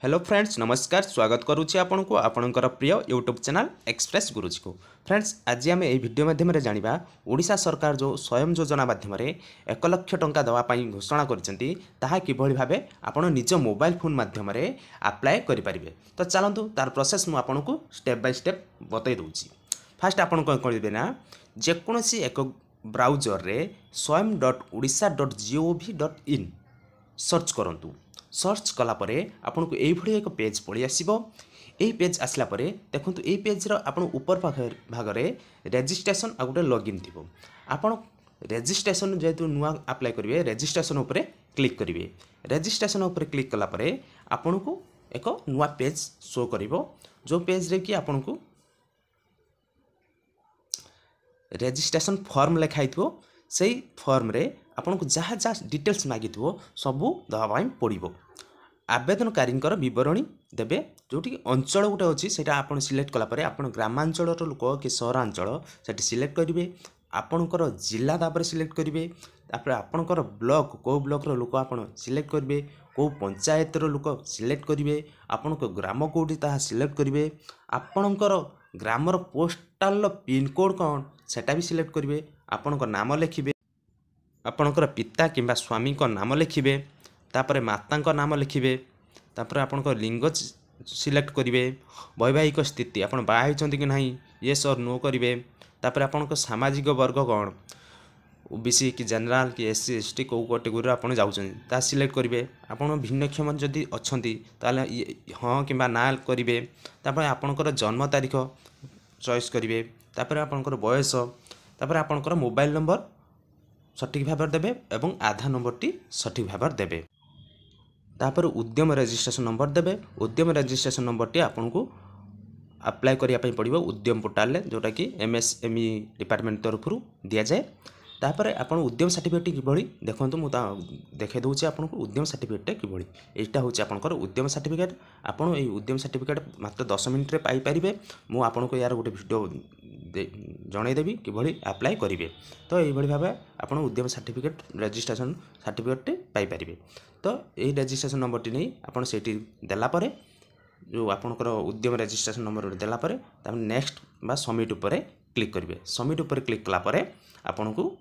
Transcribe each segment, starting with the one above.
Hello friends नमस्कार स्वागत करुच्ची आपण को आपणकर प्रिय यूट्यूब चैनल एक्सप्रेस गुरुजी को। फ्रेंड्स आज आम यह वीडियो माध्यम जाना ओडिशा सरकार जो स्वयं योजना माध्यम 1 लाख टंका देवाई घोषणा कर भाव आपण निज मोबाइल फोन माध्यम अप्लाई करेंगे। तो चलतु तार प्रोसेस मुझे स्टेप बाय स्टेप बतई दूसरी। फास्ट आपड़ कौन करेंगे ना जेकोसी एक ब्राउजर रे swam.odisha.gov.in सर्च करूँ। सर्च कलापर आपन को ये एक पेज पलि आसो। यही पेज आसला देखो ये पेज्र आप ऊपर भाग में रेजिस्ट्रेशन आ गोटे लॉगिन थी। आपड़ रेजिस्ट्रेशन जेहेतु नुआ अप्लाई करेंगे रेजिस्ट्रेशन उपर क्लिक करेंगे। रेजिस्ट्रेशन उपर क्लिक कलापर आपन को एक नुआ पेज शो कर जो पेज रे कि आपन को रेजिस्ट्रेशन फॉर्म लिखाई से फॉर्म रे आपन को जहाँ जहाँ डिटेल्स मागी सबू दवाई पड़ो। आवेदनकारी बरणी देवे जोटि अंचल गोटे अच्छी से आप सिलेक्ट कलापर आप ग्रामांचल लोक कि सहरांचल से सिलेक्ट करेंगे। आपणकर जिला तापर सिलेक्ट करेंगे। आपणकर ब्लॉक कौ ब्लॉक लोक आप सिलेक्ट करेंगे। कौ पंचायत लोक सिलेक्ट करेंगे। आपण ग्राम कौटी ता सिलेक्ट करेंगे। आपणकर ग्रामर पोस्टाल पिनकोड कौन सेटा भी सिलेक्ट करेंगे। आपणकर नाम लिखिए। आपणकर पिता किंबा स्वामी को नाम लिखिए। तापर माता नाम लिखिए। तापर आपणकर लिंग सिलेक्ट करेंगे। वैवाहिक स्थिति आप बाहर कि ना येस और नो करेंगे। तापर आपणकर सामाजिक वर्ग कौन ओबीसी कि जनरल कि एससी एसटी कौ कैटेगोरी आप जाऊँ सिलेक्ट करेंगे। आप भिन्नक्षम जदि अच्छा हाँ कि ना करेंगे। तापर आपणकर जन्म तारीख चॉइस करेंगे। तापर आपणकर बयस तापर आपणकर मोबाइल नंबर सठिक भाव देवे एवं आधार नंबर टी सठिक भाव देवे। तापर उद्यम रजिस्ट्रेशन नंबर देवे। उद्यम रजिस्ट्रेशन नंबर टी आपन को अप्लाई करने पड़ो उद्यम पोर्टाल जोटा कि एमएसएमई डिपार्टमेंट तरफ दि जाए। तापर आपन उद्यम सर्टिफिकेट किभली देखो मुझे देखे दूसरी आपन को उद्यम सर्टिफिकेट किभली यहाँ हूँ आपंकर उद्यम सर्टिफिकेट। आपन ये उद्यम सर्टिफिकेट मात्र 10 मिनट पाइपर। मुझे आपन को यार गोटे वीडियो जनईदेवी किभली अप्लाई करेंगे। तो ये भाव आप उद्यम सर्टिफिकेट रजिस्ट्रेशन सर्टिफिकेट पाइपर। तो यही रजिस्ट्रेशन नंबर टी नहीं आपड़ से देलापर जो आपंकर उद्यम रजिस्ट्रेशन नंबर देलापर नेक्स्ट बा सबमिट उपर क्लिक करेंगे। सबमिट उपर क्लिक कलापर आपन को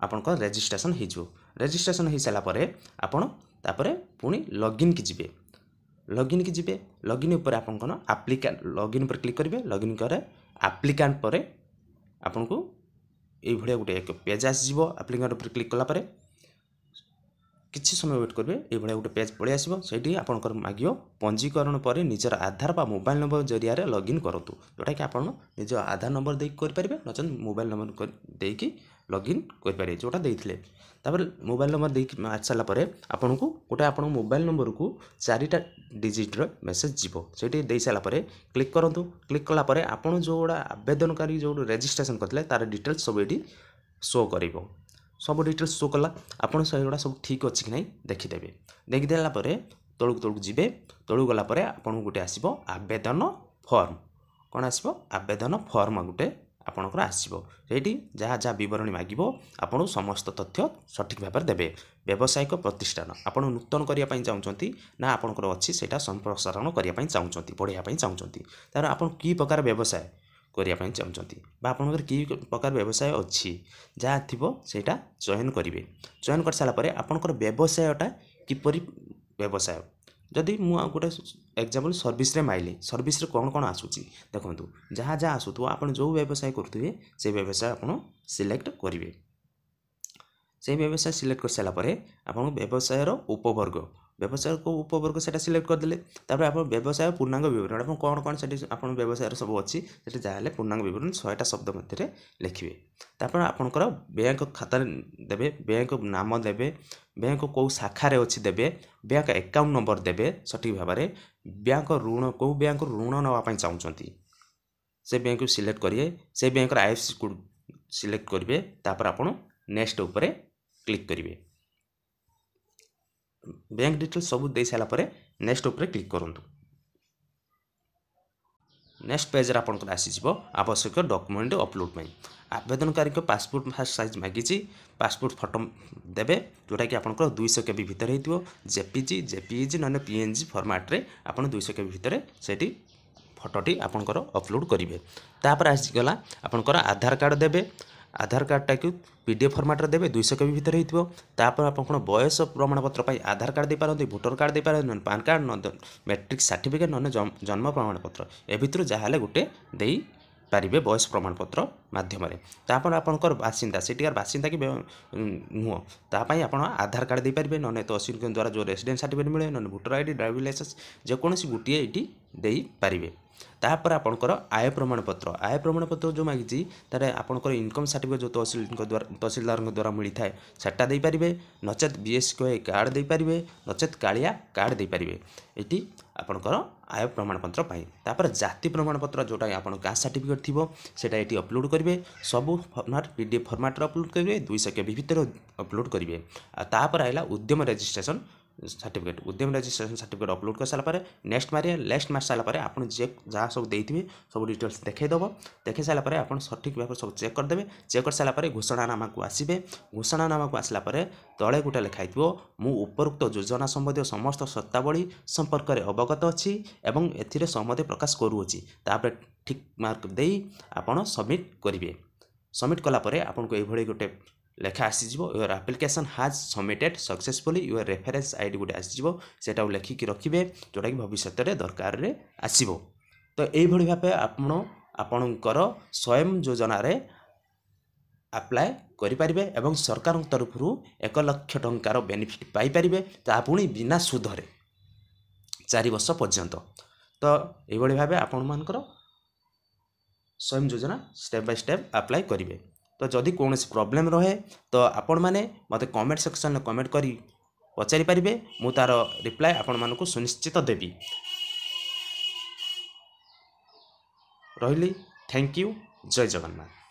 आपंकर रजिस्ट्रेशन हो रजिस्ट्रेशन हो सारापर आपड़ तापर पुणी लॉगिन की जिबे। लॉगिन की जिबे लॉगिन उपर आपन एप्लिकेंट लॉगिन उपर क्लिक करेंगे। लॉगिन करे एप्लिकेंट पर आपन को ये गोटे एक पेज आसो। एप्लिकेंट उपर क्लिक कलापर किसी समय वेट करेंगे। ये गोटे पेज पलि आसो। से आपंकर मागियो पंजीकरण पर निजर आधार बा मोबाइल नंबर जरिया लॉगिन करूँ जोटा कि आप निज आधार नंबर देकर करेंगे नचन मोबाइल नंबर देकी लॉगिन करेंगे जोटा देते। तापर मोबाइल नंबर दे सारापर आपन को गोटे आप मोबाइल नंबर को 4टा डिजिट्र मेसेज जीव से दे सारापर क्लिक करूँ। क्लिक कलापर आपन जो आवेदनकारी जो रजिस्ट्रेशन करते तार डिटेल्स सब ये शो कर सब डिटेल्स शो कला। आपन से सब ठीक अच्छी कि नहीं देखीदे। देखीदेला तौक तौक जी तौक गलापर आपन गोटे आसो आवेदन फॉर्म कौन आसो आवेदन फॉर्म गोटे आपणकर आसो। से जहाँ जहाँ बरणी मागिबो आपन समस्त तथ्य सठिक भाव देवे। व्यावसायिक प्रतिष्ठान आप नूतन करने चाहते ना आपंकर अच्छी से संप्रसारण करने चाहते बढ़ाई चाहते तार आप कि प्रकार व्यवसाय करने चाहते आपंकर कि प्रकार व्यवसाय अच्छी जहाँ थी से चयन करेंगे। चयन कर सारापर आपंकर व्यवसायटा किपरि व्यवसाय जदि मुझे गोटे एग्जाम्पल सर्विस रे माइली सर्विस रे कौन कौन आसूची देखो जहाँ जहाँ आसू आप जो व्यवसाय करुवे से व्यवसाय आप सिलेक्ट करेंगे। से व्यवसाय सिलेक्ट कर सारापर आप व्यवसाय उपवर्ग व्यवसाय को उपवर्ग से सिलेक्ट करदे। तापर आप व्यवसाय पूर्णांग विवरण आप कौन कौन से व्यवसाय सब अच्छी से जहाँ पूर्णांग विवरण 100टा शब्द मध्य लिखे। तापर आपंकर बैंक खाता देवे बैंक नाम देवे बैंक कौ शाखार अच्छी देवे बैंक अकाउंट नंबर देवे सठिक भाव में बैंक ऋण कौ बैंक ऋण नापी चाहते से बैंक को सिलेक्ट करेंगे। से बैंक आईएफएससी कोड सिलेक्ट करेंगे। तापर आप नेक्स्ट उपर क्लिक करेंगे। बैंक डिटेल्स सब दे सारापर नेक्स्ट उपर क्लिक करूँ। नेक्स्ट पेज आपंकर आसीज आवश्यक डॉक्यूमेंट अपलोड में आवेदनकारी पासपोर्ट फास्ट साइज मागिची पासपोर्ट फोटो देवे जोटा कि आपंकर 200 KB भितर हो जेपीजी जेपीईजी ना पीएनजी फॉर्मेट रे आपन 200 KB भितर से फोटोटी आपंकर अपलोड करेंगे। तापर आसीगला आपंकर आधार कार्ड देवे आधार कार्डटा को पीडीएफ फॉर्मेट रे देवे 200 KB भितर होतापर आप बयस प्रमाणपत्र पर आधार कार्ड दे पारती भोटर कार्ड दे पारती न पान कार्ड न मैट्रिक सर्टिफिकेट न जन्म प्रमाणपत्र ए भितर जहाँ गोटे दे पारे बयस प्रमाणपत्र मध्यम तापर आपंकर बासिंदा सेठिकार बासिंदा कि नुह तापाई आप आधार कार्ड दे पारे न तहसील द्वारा जो रेसिडेंस सर्टिफिकेट मिले न भोटर आईडी ड्राइविंग लाइसेंस जेकोसी गोटे ये दे पारे। तापर आपंकर आय प्रमाणपत्र जो मागिची तार आपंकर इनकम सर्टिफिकेट जो तहसीलदार द्वारा मिलता है सेटा दे पारे नचेत बीएसके कार्ड दे पारे नचेत कालिया कार्ड दे पारे ये आपंकर आय प्रमाणपत्र पाई। तापर जाति प्रमाणपत्र जोटा आप कास्ट सर्टिफिकेट थी सेटा ये अपलोड करेंगे सबू फॉर्मेट पीडीएफ फॉर्मेट अपलोड करेंगे 200 KB भितर अपलोड करेंगे। तापर आइला उद्यम रजिस्ट्रेशन सर्टिफिकेट उद्यम रजिस्ट्रेशन सर्टिफिकेट अपलोड कर सारापर नेक्स्ट मारे नेक्स्ट मार सारापर आप जहाँ सब देते सब डिटेल्स देखईदेव देखे सारापर आप सठिक भाव सब चेक करदे चेक कर सारापर घोषणानामा को आसबे घोषणानामा को आसला तले गोटे लिखाई मु उपरोक्त योजना संबंधी समस्त शर्तावली संपर्क में अवगत अच्छी एवं एथिरे सहमति प्रकाश करूँगी तापर ठीक मार्क दे आप सबमिट करेंगे। सबमिट कलापर आपको ये गोटे लेखा आसीज योर एप्लिकेशन हाज submitted successfully your reference ID गोटे आसीज सेटा लिखिकी रखिए जोटा कि भविष्य में दरकार रे आसीबो। तो यही भाव आपणकर स्वयं योजना रे अप्लाई करें एवं सरकार तरफ 1 लाख टंकार बेनिफिट पाइपर पुणी बिना सुधरे 4 वर्ष पर्यंत। तो यही भाव आपणकर स्वयं योजना स्टेप बाय स्टेप अप्लाई करेंगे। तो जदि कौन प्रॉब्लम रहे तो आपण मैंने मत कमेंट सेक्शन में कमेंट करी पचारि पारिबे मु तार रिप्लाई आपण मानकु सुनिश्चित देवी। रहिली थैंक यू जय जगन्नाथ।